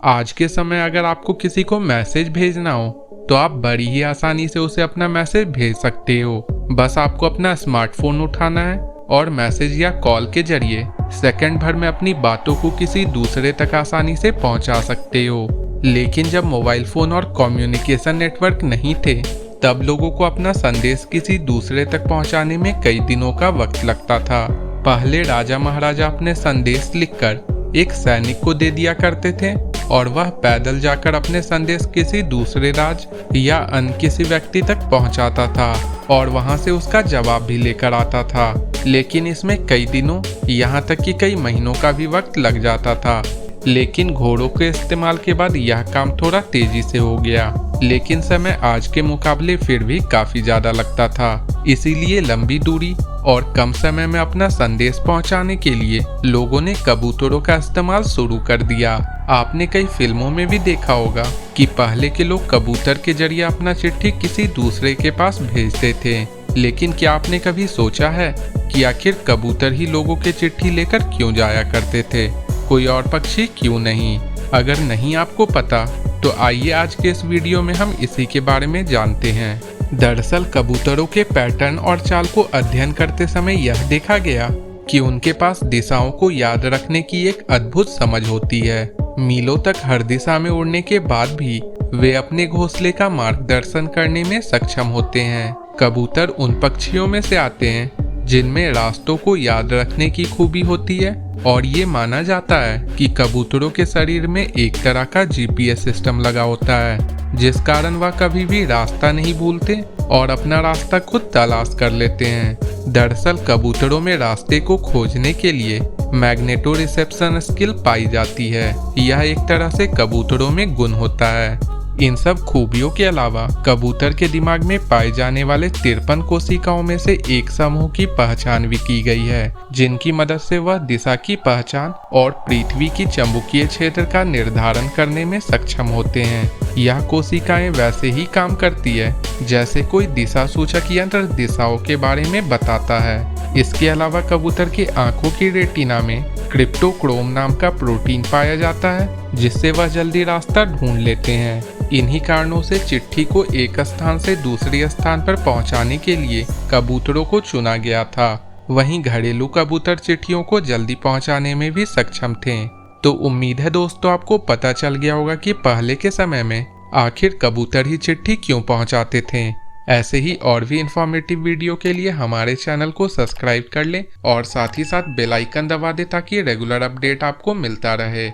आज के समय अगर आपको किसी को मैसेज भेजना हो तो आप बड़ी ही आसानी से उसे अपना मैसेज भेज सकते हो। बस आपको अपना स्मार्टफोन उठाना है और मैसेज या कॉल के जरिए सेकंड भर में अपनी बातों को किसी दूसरे तक आसानी से पहुंचा सकते हो। लेकिन जब मोबाइल फोन और कम्युनिकेशन नेटवर्क नहीं थे तब लोगों को अपना संदेश किसी दूसरे तक पहुंचाने में कई दिनों का वक्त लगता था। पहले राजा महाराजा अपने संदेश लिखकर एक सैनिक को दे दिया करते थे और वह पैदल जाकर अपने संदेश किसी दूसरे राज्य या अन्य किसी व्यक्ति तक पहुंचाता था और वहां से उसका जवाब भी लेकर आता था। लेकिन इसमें कई दिनों यहाँ तक कि कई महीनों का भी वक्त लग जाता था। लेकिन घोड़ों के इस्तेमाल के बाद यह काम थोड़ा तेजी से हो गया, लेकिन समय आज के मुकाबले फिर भी काफी ज्यादा लगता था। इसीलिए लंबी दूरी और कम समय में अपना संदेश पहुंचाने के लिए लोगों ने कबूतरों का इस्तेमाल शुरू कर दिया। आपने कई फिल्मों में भी देखा होगा कि पहले के लोग कबूतर के जरिए अपना चिट्ठी किसी दूसरे के पास भेजते थे। लेकिन क्या आपने कभी सोचा है कि आखिर कबूतर ही लोगों के चिट्ठी लेकर क्यों जाया करते थे, कोई और पक्षी क्यों नहीं? अगर नहीं आपको पता तो आइए आज के इस वीडियो में हम इसी के बारे में जानते हैं। दरअसल कबूतरों के पैटर्न और चाल को अध्ययन करते समय यह देखा गया कि उनके पास दिशाओं को याद रखने की एक अद्भुत समझ होती है। मीलों तक हर दिशा में उड़ने के बाद भी वे अपने घोंसले का मार्गदर्शन करने में सक्षम होते हैं। कबूतर उन पक्षियों में से आते हैं जिनमें रास्तों को याद रखने की खूबी होती है और ये माना जाता है कि कबूतरों के शरीर में एक तरह का जीपीएस सिस्टम लगा होता है, जिस कारण वह कभी भी रास्ता नहीं भूलते और अपना रास्ता खुद तलाश कर लेते हैं। दरअसल कबूतरों में रास्ते को खोजने के लिए मैग्नेटो रिसेप्शन स्किल पाई जाती है। यह एक तरह से कबूतरों में गुण होता है। इन सब खूबियों के अलावा कबूतर के दिमाग में पाए जाने वाले 53 कोशिकाओं में से एक समूह की पहचान भी की गई है, जिनकी मदद से वह दिशा की पहचान और पृथ्वी की चुंबकीय क्षेत्र का निर्धारण करने में सक्षम होते हैं। यह कोशिकाएं वैसे ही काम करती है जैसे कोई दिशा सूचक यंत्र दिशाओं के बारे में बताता है। इसके अलावा कबूतर की आंखों की रेटिना में क्रिप्टोक्रोम नाम का प्रोटीन पाया जाता है, जिससे वह जल्दी रास्ता ढूंढ लेते हैं। इन्हीं कारणों से चिट्ठी को एक स्थान से दूसरे स्थान पर पहुंचाने के लिए कबूतरों को चुना गया था। वहीं घरेलू कबूतर चिट्ठियों को जल्दी पहुंचाने में भी सक्षम थे। तो उम्मीद है दोस्तों आपको पता चल गया होगा कि पहले के समय में आखिर कबूतर ही चिट्ठी क्यों पहुंचाते थे। ऐसे ही और भी इंफॉर्मेटिव वीडियो के लिए हमारे चैनल को सब्सक्राइब कर लें और साथ ही साथ बेल आइकन दबा दें ताकि रेगुलर अपडेट आपको मिलता रहे।